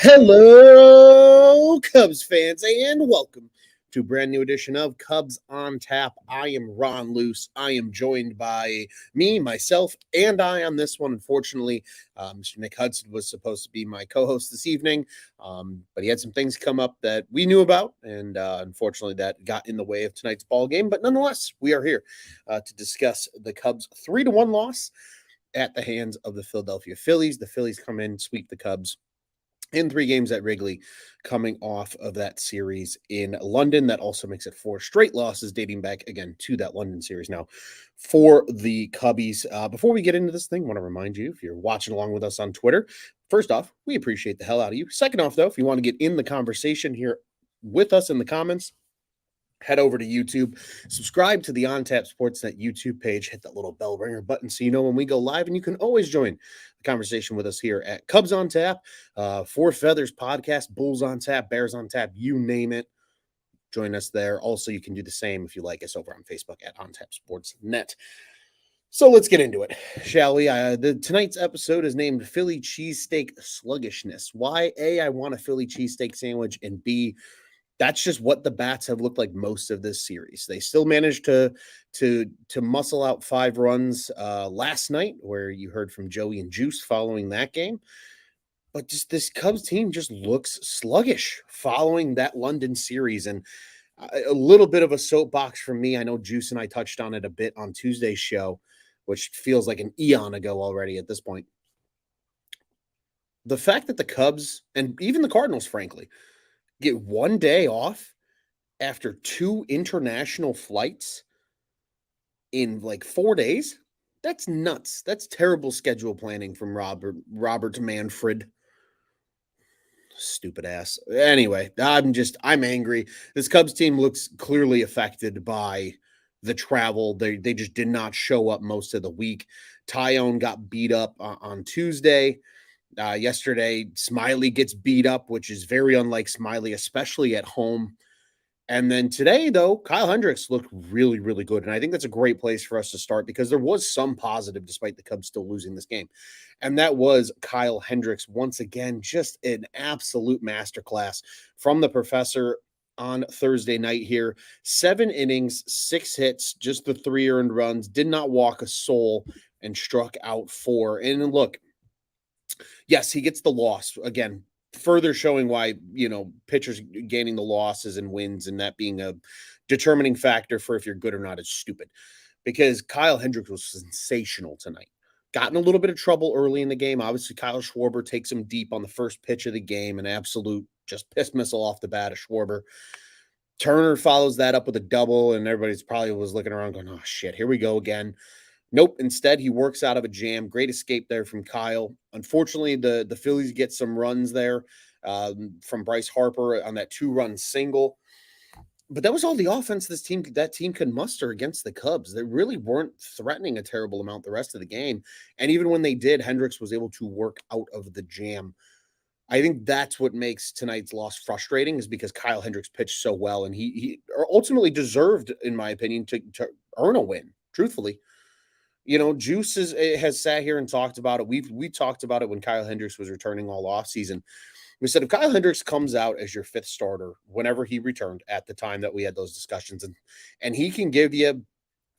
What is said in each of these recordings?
Hello, Cubs fans, and welcome to a brand new edition of Cubs on Tap. I am Ron Luce. I am joined by myself, and I on this one. Unfortunately, Mr. Nick Hudson was supposed to be my co-host this evening, but he had some things come up that we knew about, and unfortunately, that got in the way of tonight's ball game. But nonetheless, we are here to discuss the Cubs' 3-1 loss at the hands of the Philadelphia Phillies. The Phillies come in, sweep the Cubs in 3 games at Wrigley, coming off of that series in London. That also makes it 4 straight losses dating back again to that London series now for the Cubbies. Before we get into this thing, I want to remind you, if you're watching along with us on Twitter, first off, we appreciate the hell out of you. Second off, though, if you want to get in the conversation here with us in the comments, head over to YouTube, subscribe to the On Tap Sportsnet YouTube page, hit that little bell ringer button so you know when we go live, and you can always join the conversation with us here at Cubs on Tap, Four Feathers Podcast, Bulls on Tap, Bears on Tap, you name it. Join us there. Also, you can do the same if you like us over on Facebook at On Tap Sportsnet. So let's get into it, shall we? Tonight's episode is named Philly Cheesesteak Sluggishness. Why? A, I want a Philly cheesesteak sandwich, and B, that's just what the Bats have looked like most of this series. They still managed to muscle out 5 runs last night, where you heard from Joey and Juice following that game. But just this Cubs team just looks sluggish following that London series. And a little bit of a soapbox from me. I know Juice and I touched on it a bit on Tuesday's show, which feels like an eon ago already at this point. The fact that the Cubs, and even the Cardinals, frankly, get 1 day off after 2 international flights in like 4 days, that's nuts. That's terrible schedule planning from Robert Manfred. Stupid ass. Anyway, I'm angry. This Cubs team looks clearly affected by the travel. They just did not show up most of the week. Tyone got beat up on Tuesday. Yesterday, Smiley gets beat up, which is very unlike Smiley, especially at home. And then today, though, Kyle Hendricks looked really, really good. And I think that's a great place for us to start because there was some positive despite the Cubs still losing this game. And that was Kyle Hendricks. Once again, just an absolute masterclass from the professor on Thursday night here. 7 innings, 6 hits, just the 3 earned runs, did not walk a soul, and struck out 4. And look, yes, he gets the loss. Again, further showing why, pitchers gaining the losses and wins and that being a determining factor for if you're good or not is stupid. Because Kyle Hendricks was sensational tonight. Got in a little bit of trouble early in the game. Obviously, Kyle Schwarber takes him deep on the first pitch of the game, an absolute just piss missile off the bat of Schwarber. Turner follows that up with a double, and everybody's probably was looking around going, oh, shit, here we go again. Nope. Instead, he works out of a jam. Great escape there from Kyle. Unfortunately, the Phillies get some runs there from Bryce Harper on that 2-run single. But that was all the offense that team could muster against the Cubs. They really weren't threatening a terrible amount the rest of the game. And even when they did, Hendricks was able to work out of the jam. I think that's what makes tonight's loss frustrating, is because Kyle Hendricks pitched so well, and he ultimately deserved, in my opinion, to earn a win, truthfully. Juice has sat here and talked about it. We talked about it when Kyle Hendricks was returning all offseason. We said if Kyle Hendricks comes out as your 5th starter whenever he returned at the time that we had those discussions, and he can give you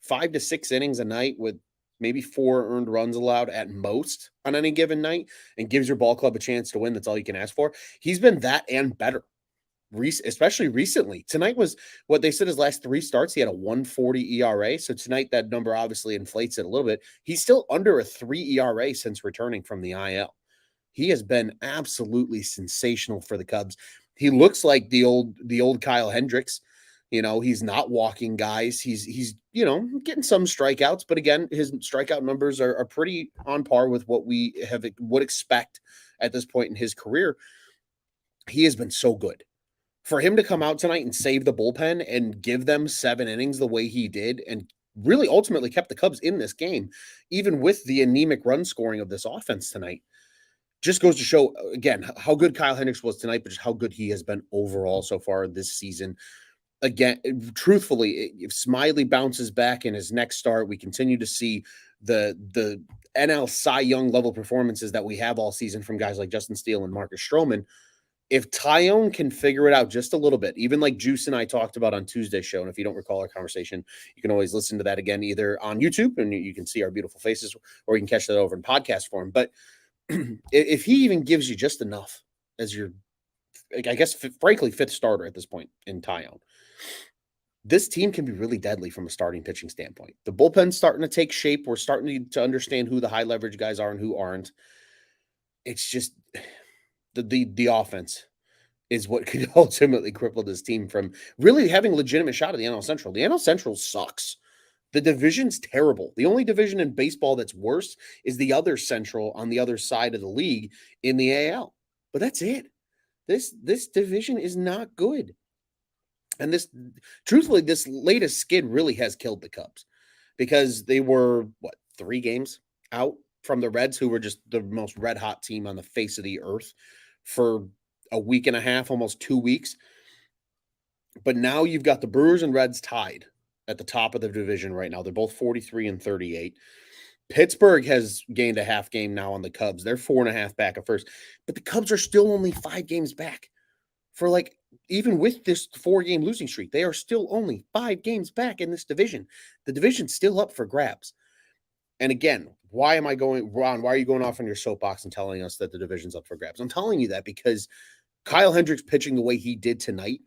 5 to 6 innings a night with maybe 4 earned runs allowed at most on any given night and gives your ball club a chance to win, that's all you can ask for. He's been that and better. Especially recently. Tonight was what they said his last 3 starts. He had a 1.40 ERA. So tonight that number obviously inflates it a little bit. He's still under a 3 ERA since returning from the IL. He has been absolutely sensational for the Cubs. He looks like the old Kyle Hendricks. He's not walking guys. He's getting some strikeouts, but again, his strikeout numbers are pretty on par with what we would expect at this point in his career. He has been so good. For him to come out tonight and save the bullpen and give them 7 innings the way he did and really ultimately kept the Cubs in this game, even with the anemic run scoring of this offense tonight, just goes to show, again, how good Kyle Hendricks was tonight, but just how good he has been overall so far this season. Again, truthfully, if Smiley bounces back in his next start, we continue to see the NL Cy Young level performances that we have all season from guys like Justin Steele and Marcus Stroman. If Tyone can figure it out just a little bit, even like Juice and I talked about on Tuesday's show, and if you don't recall our conversation, you can always listen to that again either on YouTube and you can see our beautiful faces, or you can catch that over in podcast form. But if he even gives you just enough as your, I guess, frankly, fifth starter at this point in Tyone, this team can be really deadly from a starting pitching standpoint. The bullpen's starting to take shape. We're starting to understand who the high leverage guys are and who aren't. It's just the offense is what could ultimately cripple this team from really having a legitimate shot at the NL Central. The NL Central sucks. The division's terrible. The only division in baseball that's worse is the other Central on the other side of the league in the AL. But that's it. This division is not good. And truthfully, this latest skid really has killed the Cubs because they were, 3 games out from the Reds, who were just the most red hot team on the face of the earth for a week and a half, almost 2 weeks. But now you've got the Brewers and Reds tied at the top of the division right now. They're both 43 and 38. Pittsburgh has gained a half game now on the Cubs. They're 4.5 back at first, but the Cubs are still only 5 games back. For even with this 4-game losing streak, they are still only 5 games back in this division. The division's still up for grabs. And again, why am I going, Ron? Why are you going off on your soapbox and telling us that the division's up for grabs? I'm telling you that because Kyle Hendricks pitching the way he did tonight,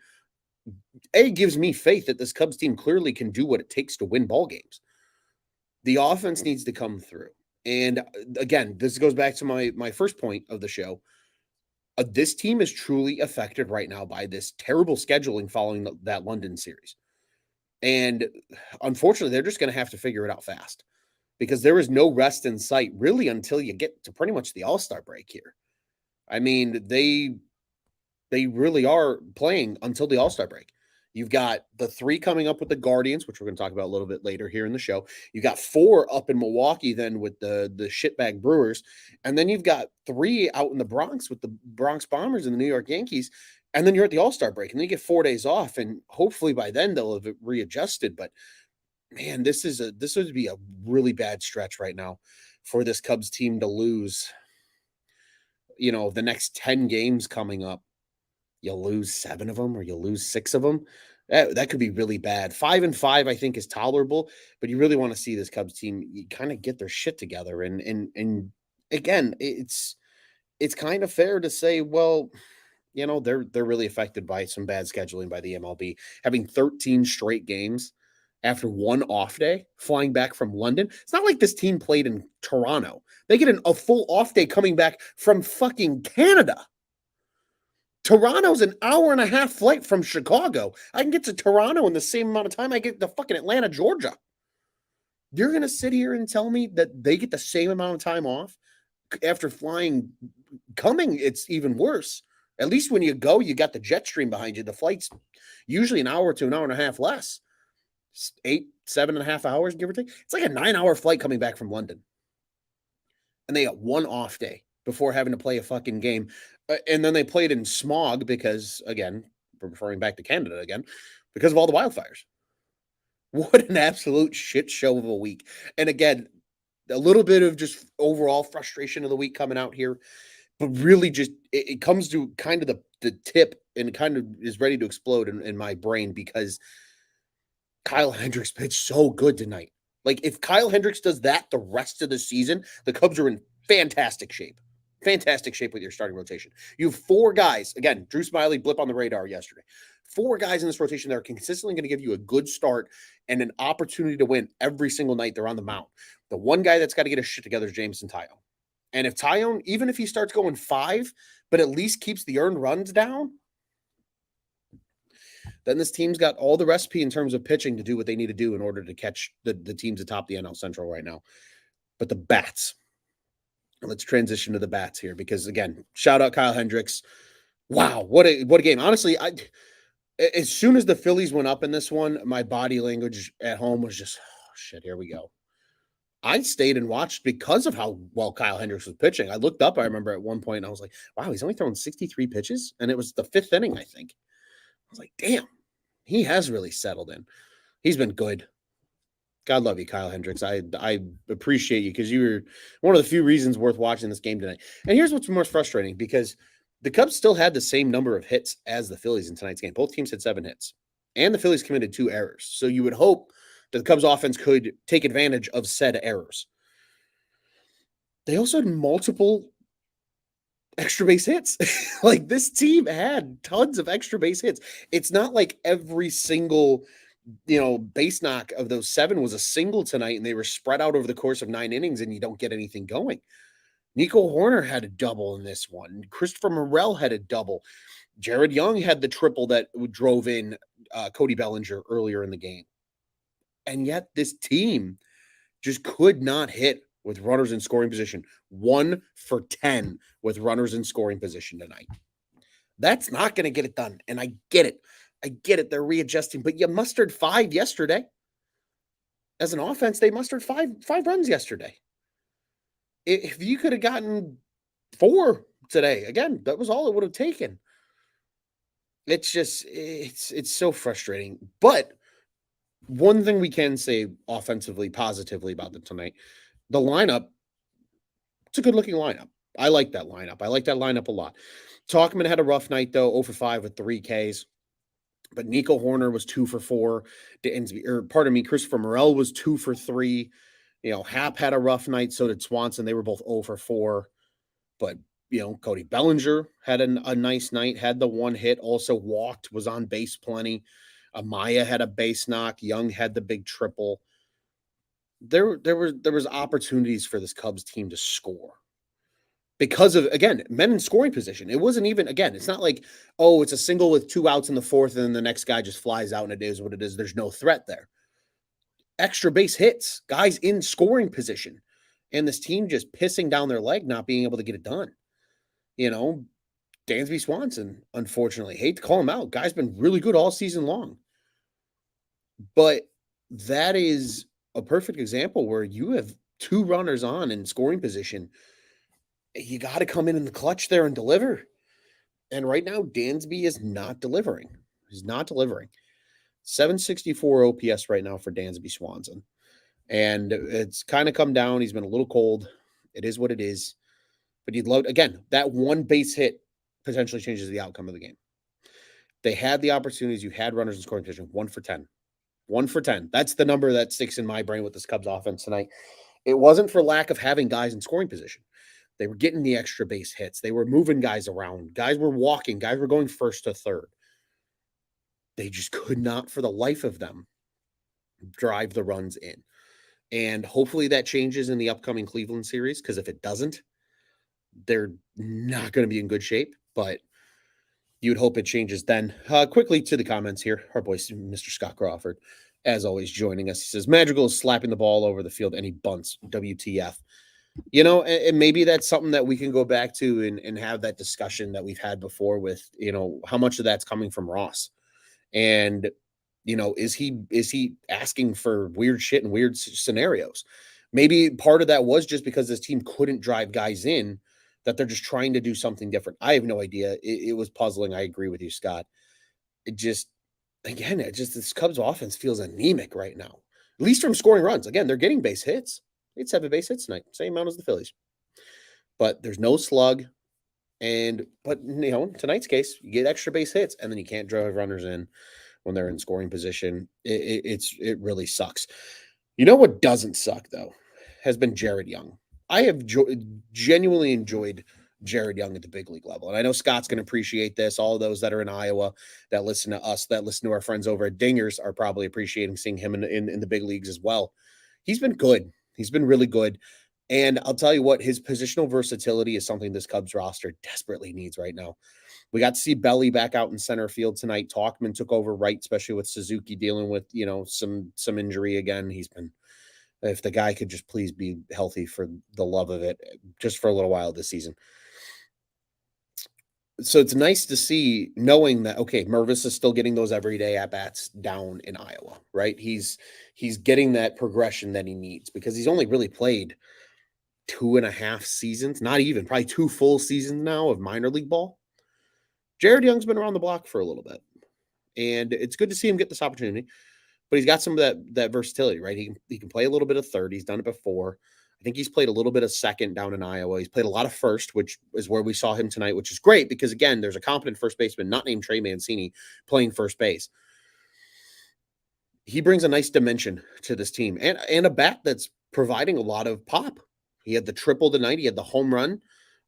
gives me faith that this Cubs team clearly can do what it takes to win ball games. The offense needs to come through. And again, this goes back to my first point of the show. This team is truly affected right now by this terrible scheduling following that London series. And unfortunately, they're just going to have to figure it out fast because there is no rest in sight really until you get to pretty much the All-Star break here. I mean, they really are playing until the All-Star break. You've got the 3 coming up with the Guardians, which we're going to talk about a little bit later here in the show. You've got 4 up in Milwaukee then with the shitbag Brewers. And then you've got 3 out in the Bronx with the Bronx Bombers and the New York Yankees. And then you're at the All-Star break. And then you get 4 days off. And hopefully by then they'll have readjusted. But, man, this would be a really bad stretch right now for this Cubs team to lose, the next 10 games coming up. You'll lose 7 of them or you'll lose 6 of them. That could be really bad. 5-5, I think, is tolerable, but you really want to see this Cubs team kind of get their shit together. And again, it's kind of fair to say, well, they're really affected by some bad scheduling by the MLB, having 13 straight games after 1 off day, flying back from London. It's not like this team played in Toronto. They get a full off day coming back from fucking Canada. Toronto's an hour-and-a-half flight from Chicago. I can get to Toronto in the same amount of time I get to fucking Atlanta, Georgia. You're going to sit here and tell me that they get the same amount of time off after flying? Coming, it's even worse. At least when you go, you got the jet stream behind you. The flight's usually an hour to an hour and a half less. 7.5 hours, give or take. It's like a 9-hour flight coming back from London. And they got 1 off day before having to play a fucking game. And then they played in smog because, again, we're referring back to Canada again, because of all the wildfires. What an absolute shit show of a week. And again, a little bit of just overall frustration of the week coming out here, but really just it comes to kind of the tip and kind of is ready to explode in my brain because Kyle Hendricks pitched so good tonight. Like, if Kyle Hendricks does that the rest of the season, the Cubs are in fantastic shape. Fantastic shape with your starting rotation. You have 4 guys. Again, Drew Smiley blip on the radar yesterday. 4 guys in this rotation that are consistently going to give you a good start and an opportunity to win every single night they're on the mound. The one guy that's got to get his shit together is Jameson Taillon. And if Taillon, even if he starts going 5, but at least keeps the earned runs down, then this team's got all the recipe in terms of pitching to do what they need to do in order to catch the teams atop the NL Central right now. But the bats. Let's transition to the bats here because, again, shout out Kyle Hendricks. Wow, what a game. Honestly, as soon as the Phillies went up in this one, my body language at home was just, oh, shit, here we go. I stayed and watched because of how well Kyle Hendricks was pitching. I looked up, I remember at one point, and I was like, wow, he's only thrown 63 pitches? And it was the 5th inning, I think. I was like, damn, he has really settled in. He's been good. God love you, Kyle Hendricks. I appreciate you because you were one of the few reasons worth watching this game tonight. And here's what's most frustrating because The Cubs still had the same number of hits as the Phillies in tonight's game. Both teams had 7 hits, and the Phillies committed 2 errors. So you would hope that the Cubs offense could take advantage of said errors. They also had multiple extra base hits. Like, this team had tons of extra base hits. It's not like every single, base knock of those 7 was a single tonight and they were spread out over the course of 9 innings and you don't get anything going. Nico Horner had a double in this one. Christopher Morel had a double. Jared Young had the triple that drove in Cody Bellinger earlier in the game. And yet this team just could not hit with runners in scoring position. 1 for 10 with runners in scoring position tonight. That's not going to get it done. And I get it. They're readjusting, but you mustered 5 yesterday. As an offense, they mustered five runs yesterday. If you could have gotten 4 today, again, that was all it would have taken. It's just, it's so frustrating. But one thing we can say offensively, positively about them tonight, the lineup, it's a good looking lineup. I like that lineup. A lot. Talkman had a rough night though, 0 for 5 with 3 Ks. But Nico Horner was 2 for 4. Christopher Morel was 2 for 3. Hap had a rough night. So did Swanson. They were both 0 for 4. But, Cody Bellinger had a nice night, had the 1 hit, also walked, was on base plenty. Amaya had a base knock. Young had the big triple. There was opportunities for this Cubs team to score because of, again, men in scoring position. It wasn't even, again, it's not like, oh, it's a single with 2 outs in the 4th and then the next guy just flies out and it is what it is. There's no threat there. Extra base hits, guys in scoring position, and this team just pissing down their leg, not being able to get it done. Dansby Swanson, unfortunately, hate to call him out. Guy's been really good all season long. But that is a perfect example where you have 2 runners on in scoring position. You got to come in the clutch there and deliver. And right now, Dansby is not delivering. He's not delivering. 764 OPS right now for Dansby Swanson. And it's kind of come down. He's been a little cold. It is what it is. But you'd love, again, that 1 base hit potentially changes the outcome of the game. They had the opportunities. You had runners in scoring position. 1 for 10. 1 for 10. That's the number that sticks in my brain with this Cubs offense tonight. It wasn't for lack of having guys in scoring position. They were getting the extra base hits. They were moving guys around. Guys were walking. Guys were going first to third. They just could not, for the life of them, drive the runs in. And hopefully that changes in the upcoming Cleveland series, because if it doesn't, they're not going to be in good shape. But you'd hope it changes then. Quickly to the comments here. Our boy, Mr. Scott Crawford, as always, joining us. He says, Madrigal is slapping the ball over the field and he bunts. WTF. And maybe that's something that we can go back to and have that discussion that we've had before with, how much of that's coming from Ross. And, is he asking for weird shit and weird scenarios? Maybe part of that was just because this team couldn't drive guys in, that they're just trying to do something different. I have no idea. It was puzzling. I agree with you, Scott. This Cubs offense feels anemic right now, at least from scoring runs. Again, they're getting base hits. They had 7 base hits tonight, same amount as the Phillies. But there's no slug. But tonight's case, you get extra base hits, and then you can't drive runners in when they're in scoring position. It really sucks. You know what doesn't suck, though, has been Jared Young. I have genuinely enjoyed Jared Young at the big league level. And I know Scott's going to appreciate this. All of those that are in Iowa that listen to us, that listen to our friends over at Dingers, are probably appreciating seeing him in the big leagues as well. He's been good. He's been really good. And I'll tell you what, his positional versatility is something this Cubs roster desperately needs right now. We got to see Belly back out in center field tonight. Talkman took over right, especially with Suzuki dealing with, some injury again. If the guy could just please be healthy for the love of it, just for a little while this season. So it's nice to see, knowing that, okay, Mervis is still getting those everyday at-bats down in Iowa, right? He's getting that progression that he needs, because he's only really played 2.5 seasons, not even, probably 2 full seasons now of minor league ball. Jared Young's been around the block for a little bit, and it's good to see him get this opportunity. But he's got some of that versatility, right? He can play a little bit of third. He's done it before. I think he's played a little bit of second down in Iowa. He's played a lot of first, which is where we saw him tonight, which is great because, again, there's a competent first baseman not named Trey Mancini playing first base. He brings a nice dimension to this team and a bat that's providing a lot of pop. He had the triple tonight. He had the home run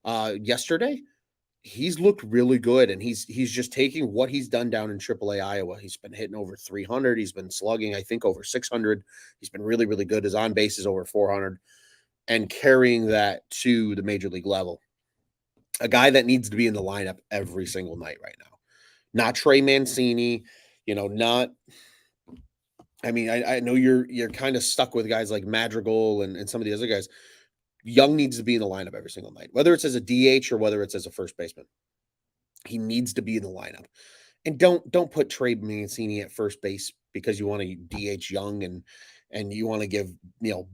yesterday. He's looked really good, and he's just taking what he's done down in AAA Iowa. He's been hitting over 300. He's been slugging, I think, over 600. He's been really, really good. His on base is over 400, and carrying that to the major league level. A guy that needs to be in the lineup every single night right now. Not Trey Mancini, not. I mean, I know you're kind of stuck with guys like Madrigal and some of the other guys. Young needs to be in the lineup every single night, whether it's as a DH or whether it's as a first baseman. He needs to be in the lineup. And don't put Trey Mancini at first base because you want to DH Young and you want to give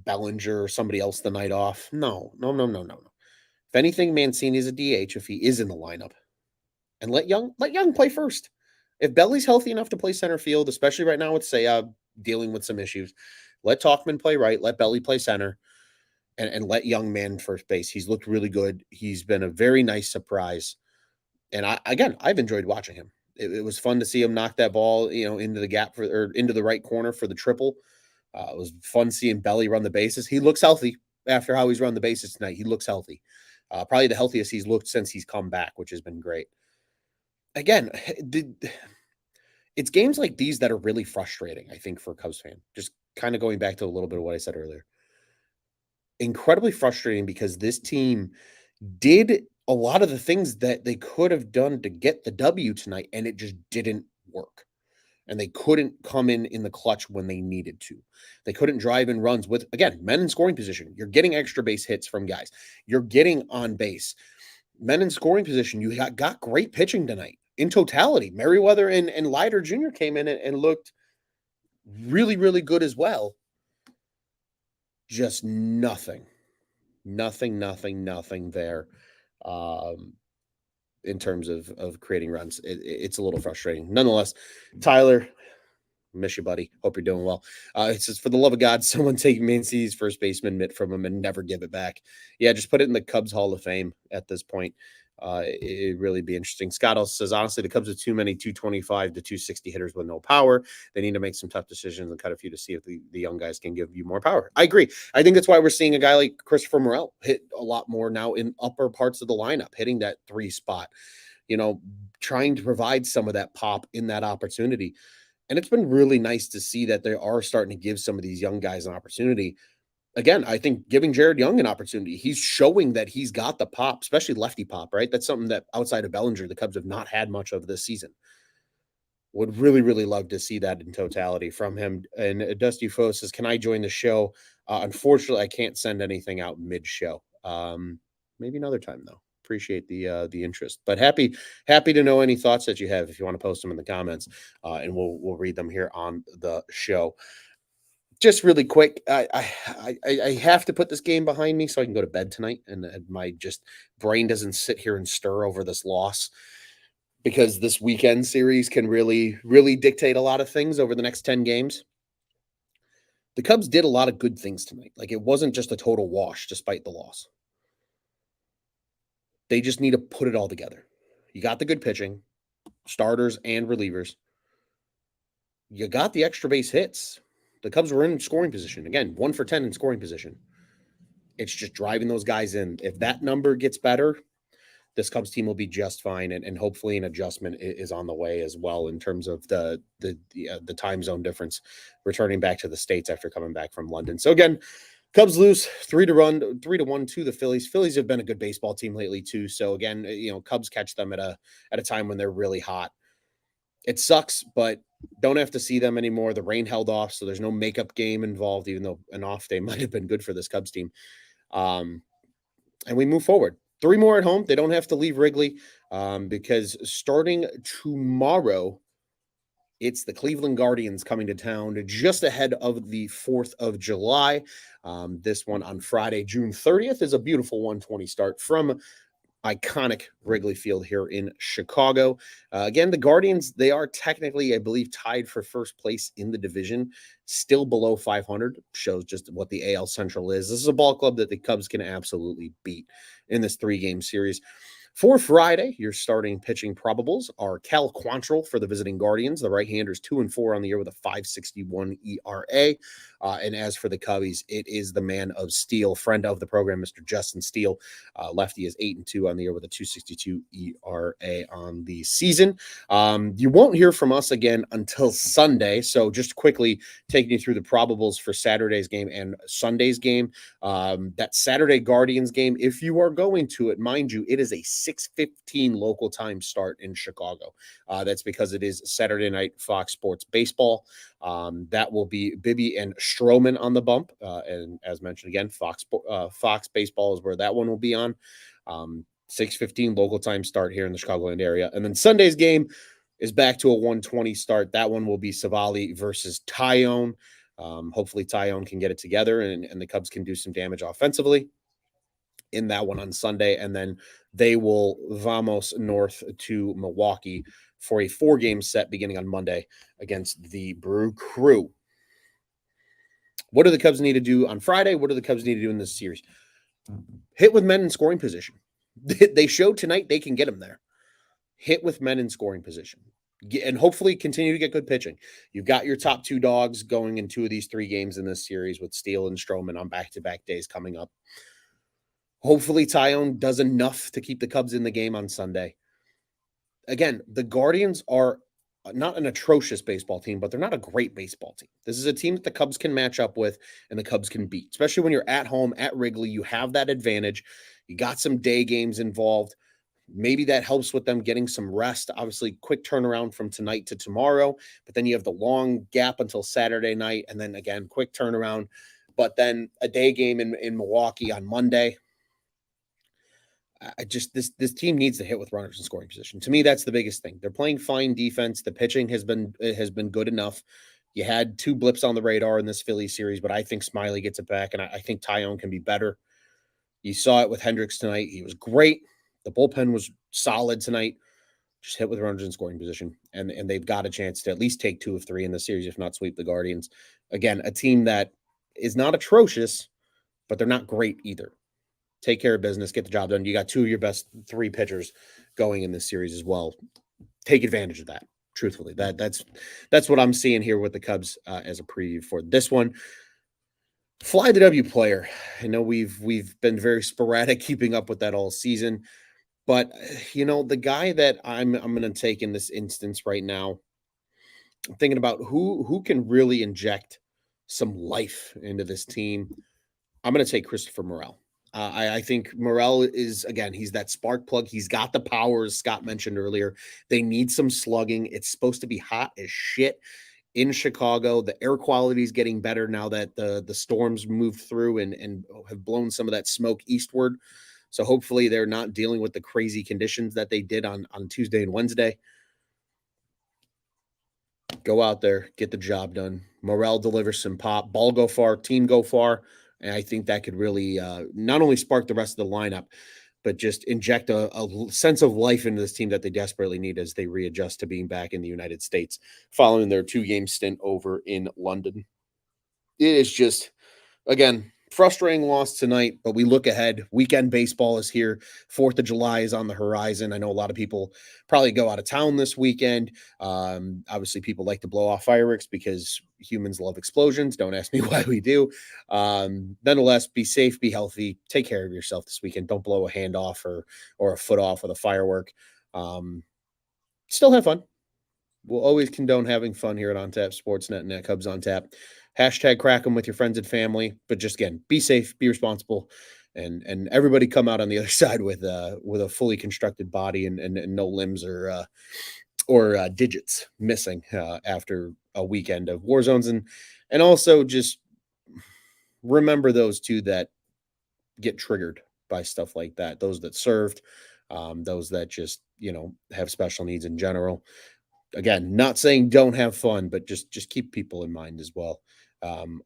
Bellinger or somebody else the night off. No. If anything, Mancini is a DH if he is in the lineup. And let Young play first. If Belly's healthy enough to play center field, especially right now with Sayab dealing with some issues, let Talkman play right, let Belly play center. And let Young man first base. He's looked really good. He's been a very nice surprise. And I've enjoyed watching him. It was fun to see him knock that ball, into the gap or into the right corner for the triple. It was fun seeing Belly run the bases. He looks healthy after how he's run the bases tonight. He looks healthy. Probably the healthiest he's looked since he's come back, which has been great. Again, it's games like these that are really frustrating, I think, for a Cubs fan. Just kind of going back to a little bit of what I said earlier. Incredibly frustrating because this team did a lot of the things that they could have done to get the W tonight, and it just didn't work. And they couldn't come in the clutch when they needed to. They couldn't drive in runs with, again, men in scoring position. You're getting extra base hits from guys. You're getting on base. Men in scoring position, you got great pitching tonight. In totality, Merriweather and Leiter Jr. came in and looked really, really good as well. Just nothing there in terms of creating runs. It's a little frustrating. Nonetheless, Tyler, miss you, buddy. Hope you're doing well. It says, for the love of God, someone take Mancini's first baseman mitt from him and never give it back. Yeah, just put it in the Cubs Hall of Fame at this point. It'd really be interesting. Scott also says, honestly, the Cubs have too many 225 to 260 hitters with no power. They need to make some tough decisions and cut a few to see if the young guys can give you more power. I agree. I think that's why we're seeing a guy like Christopher Morel hit a lot more now in upper parts of the lineup, hitting that 3 spot, trying to provide some of that pop in that opportunity. And it's been really nice to see that they are starting to give some of these young guys an opportunity. Again, I think giving Jared Young an opportunity, he's showing that he's got the pop, especially lefty pop, right? That's something that outside of Bellinger, the Cubs have not had much of this season. Would really, really love to see that in totality from him. And Dusty Foe says, can I join the show? Unfortunately, I can't send anything out mid-show. Maybe another time, though. Appreciate the interest. But happy to know any thoughts that you have if you want to post them in the comments, and we'll read them here on the show. Just really quick, I have to put this game behind me so I can go to bed tonight, and my just brain doesn't sit here and stir over this loss, because this weekend series can really, really dictate a lot of things over the next 10 games. The Cubs did a lot of good things tonight. Like, it wasn't just a total wash despite the loss. They just need to put it all together. You got the good pitching, starters and relievers. You got the extra base hits. The Cubs were in scoring position. Again, 1 for 10 in scoring position. It's just driving those guys in. If that number gets better, this Cubs team will be just fine. And hopefully an adjustment is on the way as well in terms of the time zone difference, returning back to the States after coming back from London. So again, Cubs lose 3-1 to the Phillies. Phillies have been a good baseball team lately too. So again, Cubs catch them at a time when they're really hot. It sucks, but don't have to see them anymore. The rain held off, so there's no makeup game involved, even though an off day might have been good for this Cubs team. And we move forward. 3 more at home. They don't have to leave Wrigley because starting tomorrow, it's the Cleveland Guardians coming to town just ahead of the 4th of July. This one on Friday, June 30th, is a beautiful 1:20 start from iconic Wrigley Field here in Chicago. Again, the Guardians, they are technically, I believe, tied for first place in the division, still below 500. Shows just what the AL Central is. This is a ball club that the Cubs can absolutely beat in this 3-game series. For Friday, your starting pitching probables are Cal Quantrill for the visiting Guardians. The right-hander is 2-4 on the year with a 5.61 ERA. And as for the Cubbies, it is the man of steel, friend of the program, Mr. Justin Steele. Lefty is 8-2 on the year with a 2.62 ERA on the season. You won't hear from us again until Sunday. So just quickly taking you through the probables for Saturday's game and Sunday's game. That Saturday Guardians game, if you are going to it, mind you, it is a 6:15 local time start in Chicago. That's because it is Saturday night Fox Sports Baseball. That will be Bibby and Stroman on the bump. And as mentioned again, Fox Baseball is where that one will be on. 6:15 local time start here in the Chicagoland area. And then Sunday's game is back to a 1:20 start. That one will be Savali versus Tyone. Hopefully Tyone can get it together and the Cubs can do some damage offensively in that one on Sunday. And then they will vamos north to Milwaukee for a 4-game set beginning on Monday against the Brew Crew. What do the Cubs need to do on Friday? What do the Cubs need to do in this series? Hit with men in scoring position. They showed tonight they can get them there. Hit with men in scoring position. And hopefully continue to get good pitching. You've got your top 2 dogs going in 2 of these 3 games in this series with Steele and Stroman on back-to-back days coming up. Hopefully Tyone does enough to keep the Cubs in the game on Sunday. Again, the Guardians are not an atrocious baseball team, but they're not a great baseball team. This is a team that the Cubs can match up with and the Cubs can beat, especially when you're at home at Wrigley. You have that advantage. You got some day games involved. Maybe that helps with them getting some rest. Obviously, quick turnaround from tonight to tomorrow, but then you have the long gap until Saturday night, and then again, quick turnaround, but then a day game in Milwaukee on Monday. This team needs to hit with runners in scoring position. To me, that's the biggest thing. They're playing fine defense. The pitching has been good enough. You had 2 blips on the radar in this Phillies series, but I think Smiley gets it back, and I think Tyone can be better. You saw it with Hendricks tonight. He was great. The bullpen was solid tonight. Just hit with runners in scoring position, and they've got a chance to at least take 2 of 3 in the series, if not sweep the Guardians. Again, a team that is not atrocious, but they're not great either. Take care of business, get the job done. You got 2 of your best 3 pitchers going in this series as well. Take advantage of that. Truthfully, that's what I'm seeing here with the Cubs as a preview for this one. Fly the W player. I know we've been very sporadic keeping up with that all season, but the guy that I'm going to take in this instance right now, I'm thinking about who can really inject some life into this team. I'm going to take Christopher Morel. I think Morel is, again, he's that spark plug. He's got the power, as Scott mentioned earlier. They need some slugging. It's supposed to be hot as shit in Chicago. The air quality is getting better now that the storms moved through and have blown some of that smoke eastward. So hopefully they're not dealing with the crazy conditions that they did on Tuesday and Wednesday. Go out there, get the job done. Morel delivers some pop. Ball go far, team go far. And I think that could really not only spark the rest of the lineup, but just inject a sense of life into this team that they desperately need as they readjust to being back in the United States following their 2-game stint over in London. It is just, again, frustrating loss tonight, but we look ahead. Weekend baseball is here. 4th of July is on the horizon. I know a lot of people probably go out of town this weekend. Obviously, people like to blow off fireworks because humans love explosions. Don't ask me why we do. Nonetheless, be safe, be healthy, take care of yourself this weekend. Don't blow a hand off or a foot off with a firework. Still have fun. We'll always condone having fun here at On Tap Sportsnet and at Cubs On Tap. Hashtag crack them with your friends and family, but just again, be safe, be responsible, and everybody come out on the other side with a fully constructed body and no limbs or digits missing after a weekend of war zones, and also just remember those two that get triggered by stuff like that, those that served, those that just have special needs in general. Again, not saying don't have fun, but just keep people in mind as well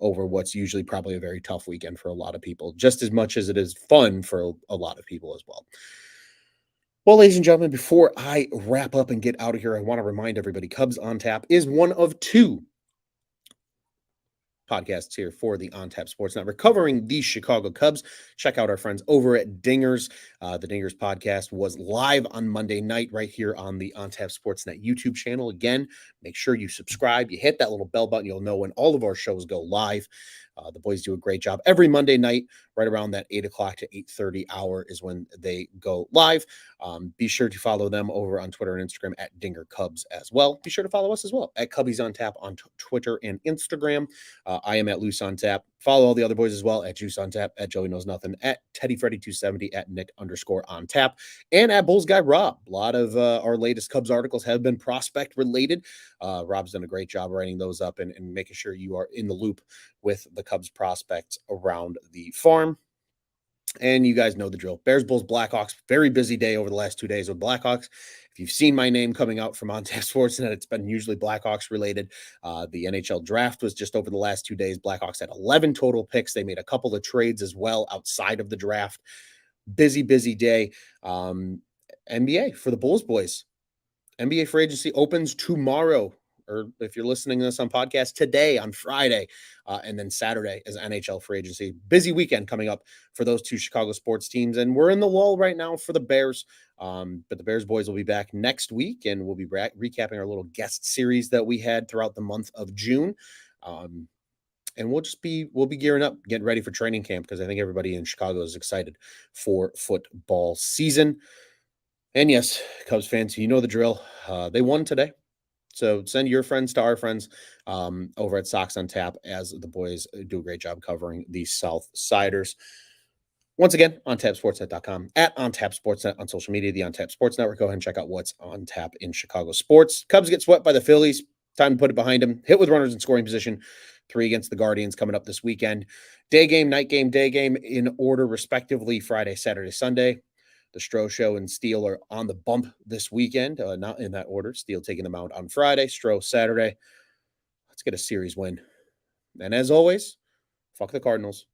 over what's usually probably a very tough weekend for a lot of people, just as much as it is fun for a lot of people as well. Well, ladies and gentlemen, before I wrap up and get out of here, I want to remind everybody Cubs on Tap is one of two podcasts here for the On Tap Sports Network covering the Chicago Cubs. Check out our friends over at Dingers. The Dingers podcast was live on Monday night right here on the On Tap Sportsnet YouTube channel. Again, make sure you subscribe. You hit that little bell button. You'll know when all of our shows go live. The boys do a great job every Monday night, right around that 8 o'clock to 8:30 hour is when they go live. Be sure to follow them over on Twitter and Instagram at Dinger Cubs as well. Be sure to follow us as well at Cubbies on Tap on Twitter and Instagram. I am at Loose on Tap. Follow all the other boys as well at Juice on Tap, at Joey Knows Nothing, at Teddy Freddy 270, at Nick _on Tap, and at Bulls Guy Rob. A lot of our latest Cubs articles have been prospect related. Rob's done a great job writing those up and making sure you are in the loop with the Cubs prospects around the farm. And you guys know the drill. Bears, Bulls, Blackhawks. Very busy day over the last 2 days with Blackhawks. If you've seen my name coming out from On Tap Sportsnet, it's been usually Blackhawks related. The NHL draft was just over the last 2 days. Blackhawks had 11 total picks. They made a couple of trades as well outside of the draft. Busy, busy day. NBA for the Bulls boys. NBA free agency opens tomorrow, or if you're listening to this on podcast, today on Friday, and then Saturday is NHL free agency. Busy weekend coming up for those two Chicago sports teams, and we're in the lull right now for the Bears. But the Bears boys will be back next week, and we'll be recapping our little guest series that we had throughout the month of June. And we'll be gearing up, getting ready for training camp because I think everybody in Chicago is excited for football season. And yes, Cubs fans, you know the drill. They won today. So send your friends to our friends over at Sox on Tap as the boys do a great job covering the South Siders. Once again, ontapsportsnet.com, at ontapsportsnet on social media, the On Tap Sports Network. Go ahead and check out what's on tap in Chicago sports. Cubs get swept by the Phillies. Time to put it behind them. Hit with runners in scoring position. 3 against the Guardians coming up this weekend. Day game, night game, day game in order, respectively, Friday, Saturday, Sunday. The Stroh Show and Steele are on the bump this weekend, not in that order. Steele taking them out on Friday, Stroh Saturday. Let's get a series win. And as always, fuck the Cardinals.